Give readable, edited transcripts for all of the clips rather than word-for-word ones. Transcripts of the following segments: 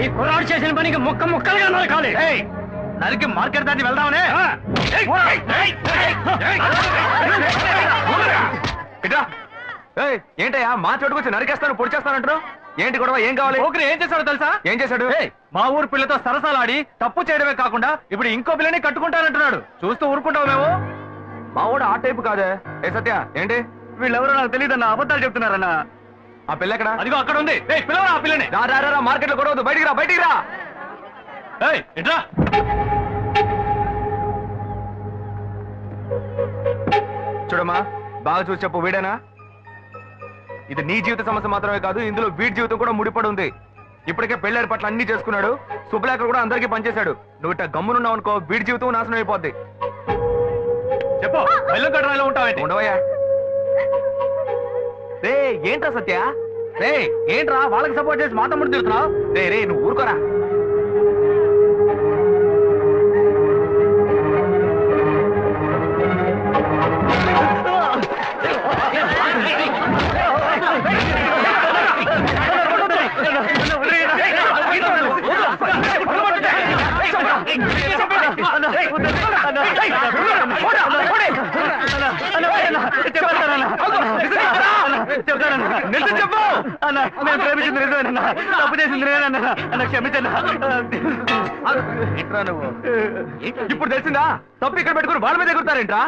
ఈ కుర్రాడు చేసిన పనికి ముక్క ముక్కలుగా నరకాలి. నరికి మార్కెట్ దాటి వెళ్దామనే. ఏంటయ్యా మా చోటుకొచ్చి నరికేస్తాను పొడి చేస్తానంటారు? ఏంటి గొడవ? ఏం కావాలి? ఓకే, ఏం చేశాడో తెలుసా? ఏం చేశాడు? మా ఊరు పిల్లతో సరసాలాడి తప్పు చేయడమే కాకుండా ఇప్పుడు ఇంకో పిల్లని కట్టుకుంటానంటున్నాడు. చూస్తూ ఊరుకుంటావు మేము? మా ఊడు ఆ టైపు కాదే. ఏ సత్య, ఏంటి? వీళ్ళెవరో నాకు తెలియదన్నా, అబద్ధాలు చెప్తున్నారన్నా. ఆ పిల్ల ఎక్కడ? అదిగో అక్కడ ఉంది. పిల్లవరా ఆ పిల్లని. రా మార్కెట్ లో గొడవద్దు, బయటికి రా, బయటికి రా. ఇట్రా. చూడమ్మా, బాగా చూసి చెప్పు, వీడేనా? ఇది నీ జీవిత సమస్య మాత్రమే కాదు, ఇందులో వీడి జీవితం కూడా ముడిపడి ఉంది. ఇప్పటికే పెళ్లి ఏర్పాట్లు అన్ని చేసుకున్నాడు, శుభలేఖ కూడా అందరికీ పనిచేశాడు. నువ్వు ఇట్లా గమ్మునున్నావు అనుకో, వీడి జీవితం నాశనం అయిపోద్ది. చెప్పు, బెల్లం కట్టడంలో ఉంటావు. ఉండవయ్యా. రే ఏంట్రా సత్య? రే ఏంట్రా వాళ్ళకి సపోర్ట్ చేసి మా తమ్ముడు తిరుగుతున్నావు? రే నువ్వు ఊరుకోరా. ప్రేమించింది నిజమేనన్నా, తప్పు చేసింది నేనన్నా, క్షమించన్నా. ఇప్పుడు తెలిసిందా? తప్పు ఇక్కడ పెట్టుకుని వాళ్ళ మీద ఎగురుతారేంట్రా?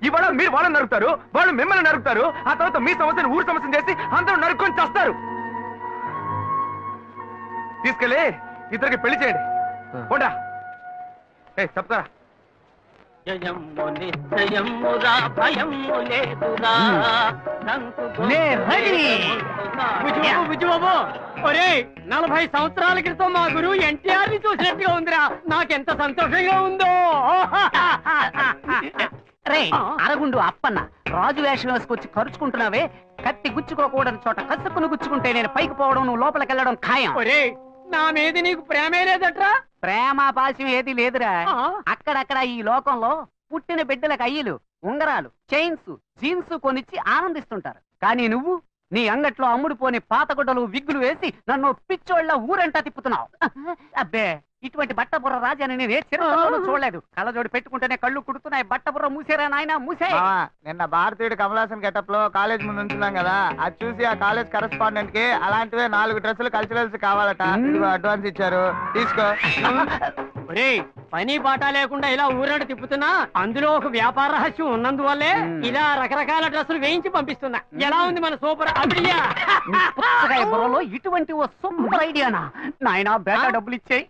ఇవాళ మీరు వాళ్ళని నరుకుతారు, వాళ్ళు మిమ్మల్ని నరుకుతారు, ఆ తర్వాత మీ సమస్యను ఊరు సమస్యను చేసి అందరూ నరుక్కొని చేస్తారు. తీసుకెళ్ళి ఇద్దరికి పెళ్లి చేయండి. పోండా. చెప్తారా? ఒరే 40 సంవత్సరాల క్రితం మా గురువు ఎన్టీఆర్ ని చూసినట్టుగా ఉందిరా. నాకెంత సంతోషంగా ఉందో. రే అరగుండు అప్పన్న, రాజు వేషం వేసుకొచ్చి ఖర్చుకుంటున్నావే. కత్తి గుచ్చుకోకూడని చోట కసుక్కును గుచ్చుకుంటే నేను పైకి పోవడం, నువ్వు లోపలికి వెళ్ళడం ఖాయం. ఒరే నా మీద నీకు ప్రేమే లేదట్రా? ప్రేమ పాశం ఏది లేదురా. అక్కడక్కడ ఈ లోకంలో పుట్టిన బిడ్డలకు అయ్యలు, ఉంగరాలు, చైన్స్, జీన్స్ కొనిచ్చి ఆనందిస్తుంటారు. కానీ నువ్వు నీ అంగట్లో అమ్ముడు పోని పాతగుడ్డలు, విగ్గులు వేసి నన్ను పిచ్చోళ్ళ ఊరంటా తిప్పుతున్నావు. అబ్బే, ఇటువంటి బట్టబుర్ర రాజాని నేను ఏ చిరతలోనూ చూడలేదు. కళ్ళజోడి పెట్టుకుంటేనే కళ్ళు కుడుతున్నాయి. బట్టబుర్ర మూసేరా నాయన, మూసే. నిన్న భారతీయుడు కమలాసన్ గెటప్ లో కాలేజ్ ముందు ఉంచున్నాం కదా, అది చూసి ఆ కాలేజ్ కరెస్పాండెంట్ కి అలాంటివే 4 డ్రెస్సులు కల్చరల్స్ కావాలట. అడ్వాన్స్ ఇచ్చారు, తీసుకో. పని బాట లేకుండా ఇలా ఊరట తిప్పుతున్నా అందులో ఒక వ్యాపార రహస్యం ఉన్నందువల్లే ఇలా రకరకాల డ్రెస్సులు వేయించి పంపిస్తున్నా. ఎలా ఉంది మన సూపర్ ఐడియా? బుర్రలో ఇటువంటి ఓ సూపర్ ఐడియానా నాయనా? బేటా డబ్బులు ఇచ్చేయి.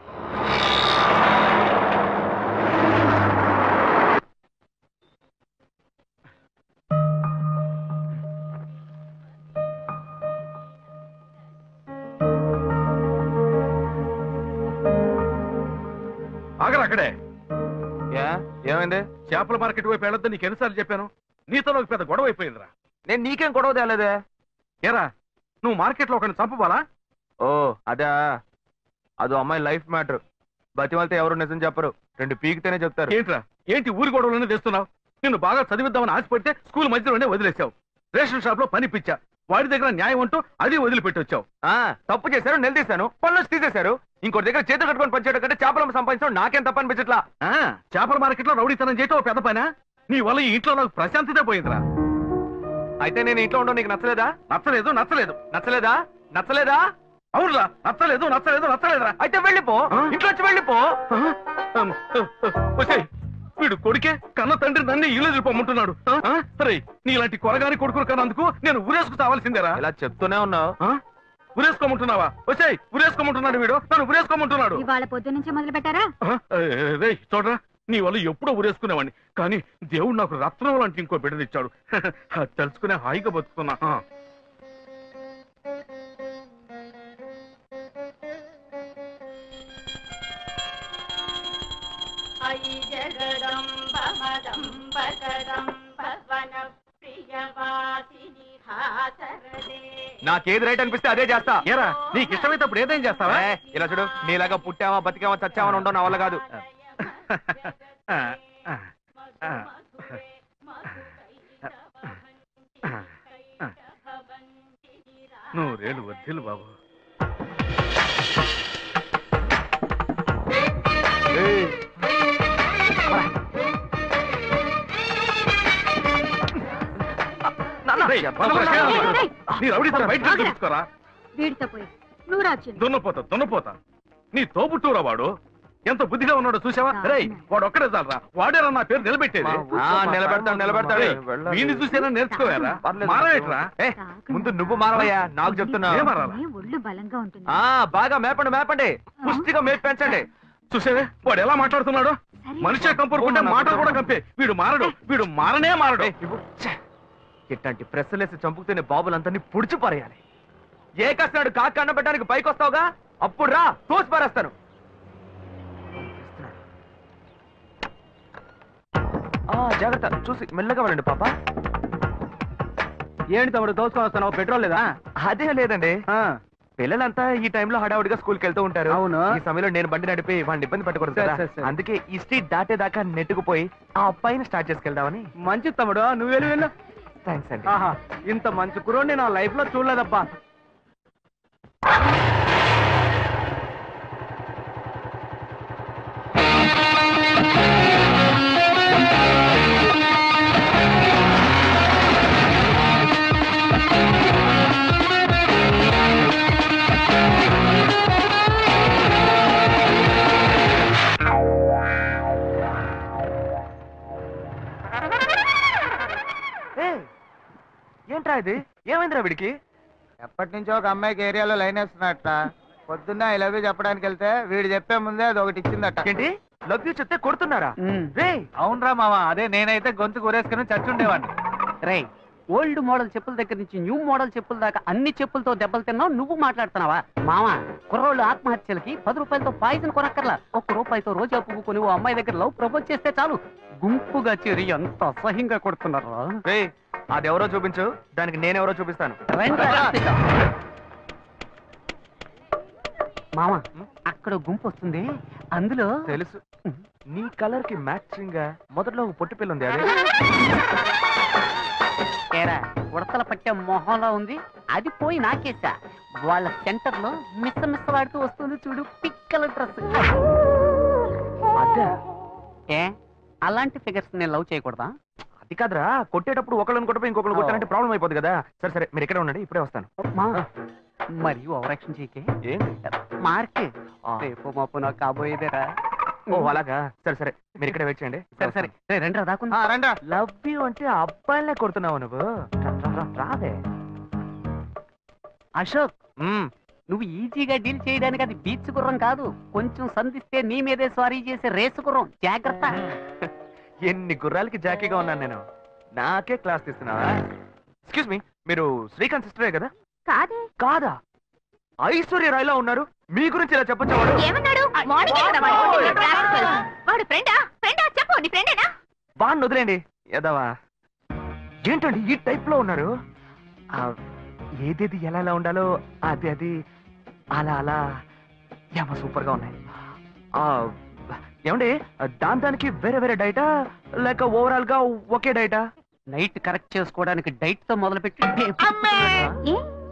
ఆగరా అక్కడే. ఏమైంది? చేపల మార్కెట్ వైపు వెళ్ళొద్దు నీకు ఎన్నిసార్లు చెప్పాను? నీతో నాకు పెద్ద గొడవ అయిపోయిందిరా. నేను నీకేం గొడవ తేలేదే. ఏరా నువ్వు మార్కెట్లో ఒకరిని చంపవాలా? ఓ అదా, అదో అమ్మాయి లైఫ్ మ్యాటర్. బతిమాలితే ఎవరు నిజం చెప్పరు, 2 పీకితేనే చెప్తారు. ఏంట్రా ఏంటి ఊరి గొడవలోనే తెస్తున్నావు? నిన్ను బాగా చదివిద్దామని ఆశపడితే స్కూల్ మధ్యలోనే వదిలేసావు. రేషన్ షాప్ లో పని పిచ్చా, వాడి దగ్గర న్యాయం అంటూ అది వదిలిపెట్టి వచ్చావు. తప్పు చేశారు, నిలదీశాను, పనులు తీసేశారు. ఇంకోటి దగ్గర చేతులు కట్టుకొని పనిచేయడం కంటే చేపలు సంపాదించడం నాకేం తప్ప అనిపించట్లా. చేపల మార్కెట్ లో రౌడీతనం చేయటం పెద్ద పైన. నీ వల్ల ఈ ఇంట్లో నాకు ప్రశాంతతే పోయిందిరా. అయితే నేను ఇంట్లో ఉండవు నీకు నచ్చలేదా? నచ్చలేదు. నచ్చలేదా? నచ్చలేదా? అవునురా, నచ్చలేదు. నచ్చలేదురా. అయితే వెళ్ళిపో, ఇంట్లోంచి వెళ్ళిపో. వీడు కొడుకే కన్న తండ్రి నన్ను ఇల్లు ఎదిరిపోమంటున్నాడు. సరే నీలాంటి కొరగాని కొడుకులు కన్నందుకు నేను ఊరేసుకు తావాల్సిందేరా. ఇలా చెప్తూనే ఉన్నావు. ఉరేసుకోమంటున్నావా? వచ్చాయి, ఉరేసుకోమంటున్నాడు వీడు, నన్ను ఉరేసుకోమంటున్నాడు. ఇవాళ పొద్దు నుంచి మొదలు పెట్టారా? చూడరా, నీ వల్ల ఎప్పుడో ఉరేసుకునేవాడిని, కానీ దేవుడు నాకు రత్నం లాంటి ఇంకో బిడ్డనిచ్చాడు. తెలుసుకునే హాయిగా బతుకుతున్నా. నాకేది రైట్ అనిపిస్తే అదే చేస్తా. ఏరా నీకు ఇష్టమైతే అప్పుడు ఏదేం చేస్తావా? ఇలా చూడు, నీలాగా పుట్టావా బతికావా చచ్చావని ఉండవు, నా వల్ల కాదు. నువ్వు రేలు వద్దులు బాబు. నీ రౌడీతనం బయట చూపించుకోరా. వీడితో పోయి నువ్వు రాజ్యం దున్నపోతా నీ తోబుట్టూరా వాడు. ఎంత బుద్ధిగా ఉన్నాడో చూసావా? రేయ్ వాడు ఒక్కడే చాలరా, వాడేరా నా పేరు నిలబెట్టేది. నిలబెడతాడు. వీడిని చూసేనా నేర్చుకోవారా? మారవేట్రా. ముందు నువ్వు మారవయ్యా, నాకు చెప్తున్నా. ఒళ్ళు బలంగా ఉంటుంది. బాగా మేపండి పుష్టిగా మేపు పెంచండి. చూసేవే వాడు ఎలా మాట్లాడుతున్నాడు. మనిషి కంపరుకుంటే మాటలు కూడా కంపే. వీడు మారనే మారడు. ఇట్లాంటి ప్రెస్సులేసి చంపుకునే బాబులందరినీ పుడిచి పారేయాలి. ఏ కస్తాడు కాక అన్నబెట్టడానికి పైకి వస్తావుగా, అప్పుడు రా తోసి పారేస్తాను. జాగ్రత్త, చూసి మెల్లగా వెళ్ళండి పాప. ఏంటి తమ్ముడు దోసుకొని వస్తున్నావు? పెట్రోల్ లేదా? అదే లేదండి, పిల్లలంతా ఈ టైంలో హడావుడిగా స్కూల్కి వెళ్తూ ఉంటారు. అవును. ఈ సమయంలో నేను బండి నడిపి వాడిని ఇబ్బంది పెట్టకూడదు కదా. సరే. అందుకే ఈ స్ట్రీట్ దాటేదాకా నెట్టుకుపోయి ఆ అబ్బాయిని స్టార్ట్ చేసుకెళ్దామని. మంచి తమ్ముడు, నువ్వు వెళ్ళు. థ్యాంక్స్ అండి. ఆహా, ఇంత మంచి కుర్రోడిని నా లైఫ్ లో చూడలేదబ్బా. ఏంట్రా ఇది? ఏమైందిరా వీడికి? ఎప్పటి నుంచో ఒక అమ్మాయికి ఏరియాలో లైన్ వేస్తున్నట్ట. పొద్దున్న ఐ లవ్ యూ చెప్పడానికి వెళ్తే వీడు చెప్పే ముందే అది ఒకటి ఇచ్చిందట. ఏంటి లవ్ యూ చెప్తే కొడుతున్నారా? రే అవునరా మామ, అదే నేనైతే గొంతు కూరేసుకుని చచ్చుండేవాడిని. రే, ఓల్డ్ మోడల్ చెప్పుల దగ్గర నుంచి న్యూ మోడల్ చెప్పుల దాకా అన్ని చెప్పులతో దెబ్బలు తిన్నావు, నువ్వు మాట్లాడుతున్నావా? మామ, కుర్రోళ్ళు ఆత్మహత్యలకి 10 రూపాయలతో పాయిజన్ కొనక్కర్లా. 1 రూపాయితో రోజా పువ్వు కొని ఓ అమ్మాయి దగ్గర లవ్ ప్రపోజ్ చేస్తే చాలు, గుంపుగా చేరి ఎంత అసహ్యంగా కొడుతున్నారా. రే, అది ఎవరో చూపించు, దానికి నేనెవరో చూపిస్తాను. మామ, అక్కడ గుంపు వస్తుంది, అందులో తెలుసు. నీ కలర్ కి మ్యాచింగ్ గా మొదట్లో ఒక పొట్టి పిల్ల ఉంది. అదే ఏరా, ఉడతల పట్టే మొహంలో ఉంది, అది పోయి నాకేసా. వాళ్ళ సెంటర్ లో మిస్సవాడుతూ వస్తుంది చూడు, పిక్కల డ్రెస్. అదే ఏ, అలాంటి ఫిగర్స్ నేను లవ్ చేయకూడదా? అది కాదురా, కొట్టేటప్పుడు ఒకళ్ళని కొట్టపోయి ఇంకొకరు కొట్టాలంటే ప్రాబ్లం అయిపోతుంది కదా. సరే మీరు ఇక్కడే ఉండండి, ఇప్పుడే వస్తాను. మరియు ఓవరాక్షన్ చేయకే. ఏంటి మార్క్ రేపు మాపు నాకు కాబోయేదేరా. ఓ అలాగా, సరే మీరు ఇక్కడే వెయిట్ చేయండి. సరే రండి దాకుందా. రండా. లవ్ యూ అంటే అబ్బాయిలే కొడుతున్నావు నువ్వు. రాదే అశోక్, నువ్వు ఈజీగా డీల్ చేయడానికి అది బీచ్ గుర్రం కాదు, కొంచెం సంధిస్తే నీ మీదే స్వారీ చేసే రేసు గుర్రం. జాగ్రత్త. ఎన్ని గుర్రాలకి జాకీగా ఉన్నాను నేను. నాకే క్లాస్ తీస్తున్నావా? ఎక్స్క్యూజ్ మీ, మీరు శ్రీకాంత్ సిస్టరే కదా? కాదే. కాదా? ఐశ్వర్య రాయ్లా ఉన్నారు, మీ గురించి ఇలా చెప్పొచ్చా? వాడు ఏమన్నాడు? వాడు ఫ్రెండా? చెప్పు, నీ ఫ్రెండేనా? బాగా వదిలేండి యదవా. ఏంటండి ఈ టైప్ లో ఉన్నారు? ఏదేది ఎలా ఉండాలో అది అలా ఏమో సూపర్ గా ఉన్నాయి. ఏమండి దానికి వేరే డైటా లేక ఓవరాల్ గా ఒకే డైటా? నైట్ కరెక్ట్ చేసుకోవడానికి డైట్ తో మొదలుపెట్టి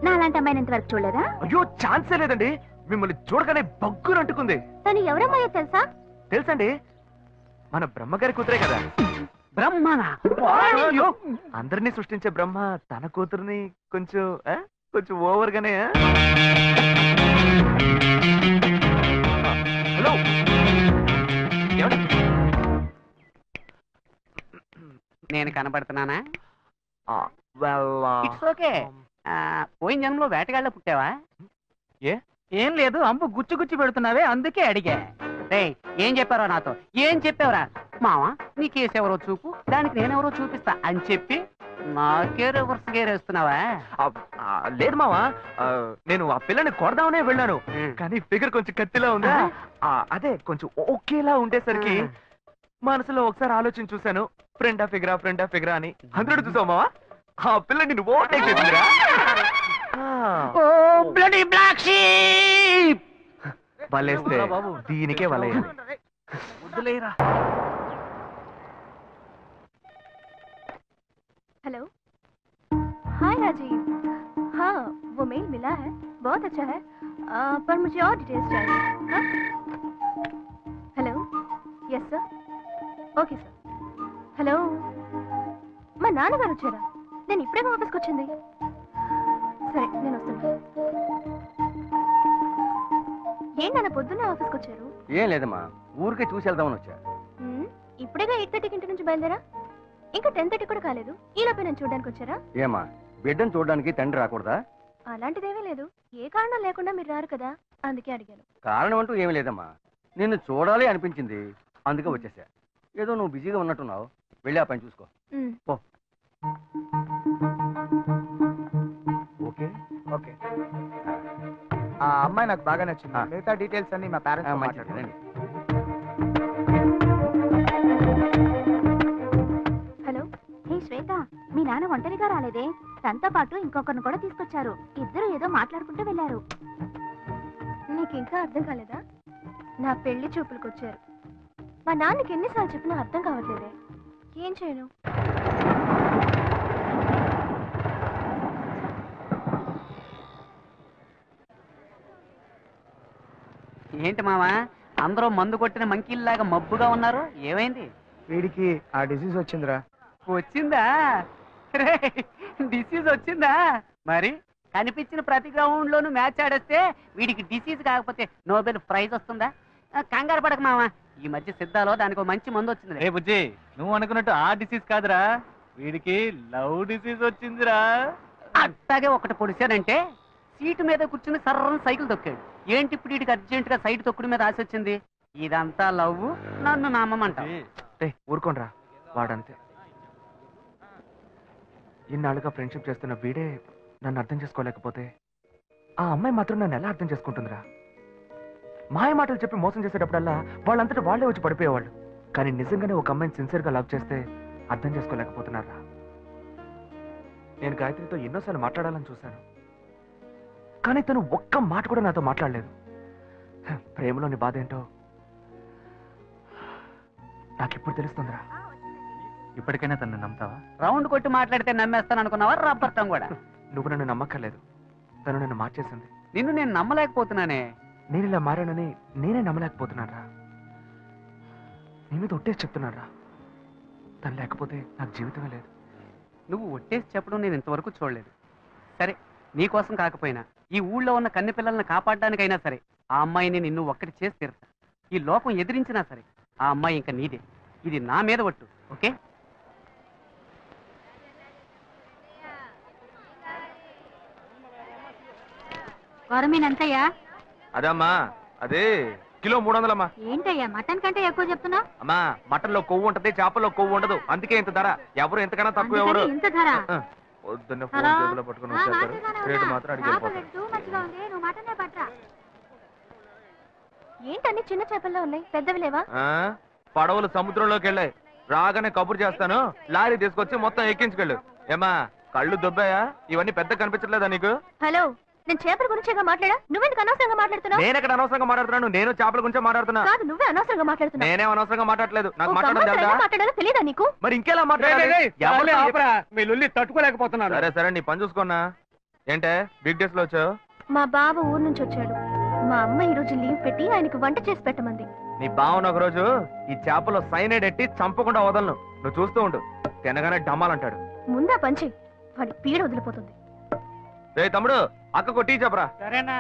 నా అలాంటి అమ్మాయిని ఇంతవరకు చూడలేదా? అయ్యో ఛాన్సే లేదండి, మిమ్మల్ని చూడగానే బగ్గురు అంటుకుంది. తను ఎవరమ్మాయో తెలుసా? తెలుసండి, మన బ్రహ్మగారి కూతురే కదా. బ్రహ్మనా? అందరినీ సృష్టించే బ్రహ్మ తన కూతురుని కొంచెం ఓవర్ గానే. హలో, నేను కనబడుతున్నానా? well, it's okay. పోయిన జన్మలో వేటగాళ్ళ పుట్టావా? ఏం లేదు, అంబు గుచ్చి పెడుతున్నావే, అందుకే అడిగా. రేయ్, ఏం చెప్పారా నాతో? ఏం చెప్పావురా? మావా, నీ కేసు ఎవరో చూపు, దానికి నేనెవరో చూపిస్తా అని చెప్పి నాకే రివర్స్ గేరేస్తున్నావా? లేదు మావా, నేను ఆ పిల్లని కొడదామనే వెళ్ళాను, కానీ ఫిగర్ కొంచెం కత్తిలా ఉందా, అదే కొంచెం ఓకేలా ఉండేసరికి మనసులో ఒకసారి ఆలోచన చూశాను, ఫ్రెండా ఫిగరా అని. 100 చూసావు మావా, ఆ పిల్ల నిన్ను ఓవర్టేక్ చేసిందిరా. వలేస్తే దీనికే వలయ్యాలి. हेलो, हाय राजीव. हाँ, वो मेल मिला है, बहुत अच्छा है, पर मुझे और डिटेल्स चाहिए. हाँ? Hello, yes sir, okay sir. Hello, మా నాన్నగారు వచ్చారా? నేను ఇప్పుడే ఆఫీస్కి వచ్చింది. సరే నేను వస్తున్నా. ఏంటన్నా పొద్దున్నే ఆఫీస్కి వచ్చారు? ఏం లేదమ్మా, ఊరికే చూసి వెళ్దామని వచ్చా. ఇప్పుడేగా 8:30కి ఇంటి నుంచి బయలుదేరా? ఇంకా 10:30 కూడా కాలేదు. ఈ లోపే నేను చూడడానికి వచ్చారా? ఏమా, బిడ్డను చూడడానికి తండ్రి రాకూడదా? అలాంటిదేమీ లేదు. ఏ కారణం లేకుండా మీరు రారు కదా, అందుకే అడిగాను. కారణం అంటూ ఏమీ లేదమ్మా, నిన్ను చూడాలి అనిపించింది, అందుకే వచ్చేసా. ఏదో నువ్వు బిజీగా ఉన్నట్టున్నావు, వెళ్ళి ఆ పని చూసుకో. పో. Okay okay. ఆ అమ్మాయి నాకు బాగా నచ్చింది. మిగతా డీటెయిల్స్ అన్ని మా పేరెంట్స్ మంచిది. హలో. హే శ్వేత, మీ నాన్న ఒంటరిగా రాలేదే? తనతో పాటు ఇంకొకరిని కూడా తీసుకొచ్చారు. ఇద్దరు ఏదో మాట్లాడుకుంటూ వెళ్ళారు. నీకు ఇంకా అర్థం కాలేదా? నా పెళ్లి చూపులకు వచ్చారు. మా నాన్నకి ఎన్నిసార్లు చెప్పినా అర్థం కావట్లేదే. ఏం చేయను? ఏంటి మావా, అందరూ మందు కొట్టిన మంకీల్లాగా మబ్బుగా ఉన్నారు? ఏమైంది? వీడికి ఆ డిసీజ్ వచ్చిందిరా. వచ్చిందా? డిసీజ్ వచ్చిందా? మరి కనిపించిన ప్రతి గ్రౌండ్ లోను మ్యాచ్ ఆడేస్తే వీడికి డిసీజ్ కాకపోతే నోబెల్ ప్రైజ్ వస్తుందా? కంగారు పడక మావా, ఈ మధ్య సిద్ధాలో దానికి మంచి మందు వచ్చింది. రే బుజ్జి, నువ్వు అనుకున్నట్టు ఆ డిసీజ్ కాదురా, వీడికి లవ్ డిసీజ్ వచ్చిందిరా. అట్టాగే ఒకటి పొడిచానంటే సీటు మీద కూర్చుని సర్రం సైకిల్ తొక్కాడు. ఏంటి ఇప్పుడు వీడికి అర్జెంట్ గా సైడ్ తొక్కుడు మీద ఆశ వచ్చింది? ఇదంతా లవ్, నన్ను నమ్మమంట. ఊరుకోనరా, వాడంతే. ఇన్నాళ్ళుగా ఫ్రెండ్షిప్ చేస్తున్న వీడే నన్ను అర్థం చేసుకోలేకపోతే ఆ అమ్మాయి మాత్రం నన్ను ఎలా అర్థం చేసుకుంటుందిరా? మాయ మాటలు చెప్పి మోసం చేసేటప్పుడల్లా వాళ్ళంతటా వాళ్ళే వచ్చి పడిపోయేవాళ్ళు. కానీ నిజంగానే ఒక అమ్మాయిని సిన్సియర్గా లవ్ చేస్తే అర్థం చేసుకోలేకపోతున్నారా? నేను గాయత్రితో ఎన్నోసార్లు మాట్లాడాలని చూశాను, కానీ తను ఒక్క మాట కూడా నాతో మాట్లాడలేదు. ప్రేమలోని బాధ ఏంటో నాకిప్పుడు తెలుస్తుందిరా. ఇప్పటికైనా తను నమ్ముతావా? రౌండ్ కొట్టి మాట్లాడితే నమ్మేస్తాను అనుకున్నావా? రబ్బర్తం కూడా. నువ్వు నన్ను నమ్మక్కర్లేదు, తను నన్ను మార్చేసింది. నిన్ను నేను నమ్మలేకపోతున్నానే. నేను ఇలా మారానని నేనే నమ్మలేకపోతున్నారా? నీ మీద ఒట్టేసి చెప్తున్నారా, తను లేకపోతే నాకు జీవితమే లేదు. నువ్వు ఒట్టేసి చెప్పడం నేను ఇంతవరకు చూడలేదు. సరే, నీకోసం కాకపోయినా ఈ ఊళ్ళో ఉన్న కన్నె పిల్లల్ని కాపాడడానికైనా సరే ఆ అమ్మాయిని నిన్ను ఒక్కటి చేసి తీరుతా. ఈ లోకం ఎదిరించినా సరే ఆ అమ్మాయి ఇంకా నీదే. ఇది నా మీద ఒట్టు, ఓకే? వరమీనంతయ్యా? అదమ్మా, అదే కిలో 300 అమ్మా. ఏంటయ్యా మటన్ కంటే ఎక్కువ చెప్తున్నా? అమ్మా, మటన్ లో కొవ్వు ఉంటది, చేపల్లో కొవ్వు ఉండదు, అందుకే ఇంత ధర. ఎవరు ఎంతకన్నా తక్కువ ఎవరు. ఇంత ధర? పొద్దున్నే ఫోన్ చేతిలో పట్టుకుని వచ్చేస్తారు, రేటు మాత్రం అడిగి వెళ్ళిపోతారు. ఏంటన్ని చిన్న చేపల్లో ఉన్నాయి, పెద్దవి లేవా? పడవలు సముద్రంలోకి వెళ్ళాయి, రాగానే కబురు చేస్తాను, లారీ తీసుకొచ్చి మొత్తం ఎక్కించుకెళ్ళు. ఏమా, కళ్ళు దొబ్బాయా? ఇవన్నీ పెద్ద కనిపించట్లేదా నీకు? హలో, నేను చేపల గురించేగా మాట్లాడా, నువ్వెందుకు అనవసరంగా మాట్లాడుతున్నావు? నేను ఎక్కడ అనవసరంగా మాట్లాడుతున్నాను, నేను చేపల గురించే మాట్లాడుతున్నా. కాదు, నువ్వే అనవసరంగా మాట్లాడుతున్నావు. నేనే అనవసరంగా మాట్లాడలేదు, నాకు ఒక మాట్లాడడం అమ్మాయితో తెలుసా? ఎలా మాట్లాడాలో తెలీదా నీకు? మరి ఇంకెలా మాట్లాడాలి? మీ లొల్లి తట్టుకోలేకపోతున్నాను. సరే సరే, నీ పని చూసుకున్నా. ఏంటే బిగ్ డేస్ లో వచ్చావు? మా బావ ఊరు నుంచి వచ్చాడు. మా అమ్మ ఈ రోజు లీవ్ పెట్టి ఆయనకు వంట చేసి పెట్టమంది. నీ బావును ఒక రోజు ఈ చేపలో సైనైడ్ ఎట్టి చంపకుండా వదలను, నువ్వు చూస్తూ ఉండు. తినగానే డమ్మాలంటాడు. ముందా పంచి, వాడి పీడ వదిలిపోతుంది. రే తమ్ముడు, అక్కకు టీ చెప్పరా. సరేనా?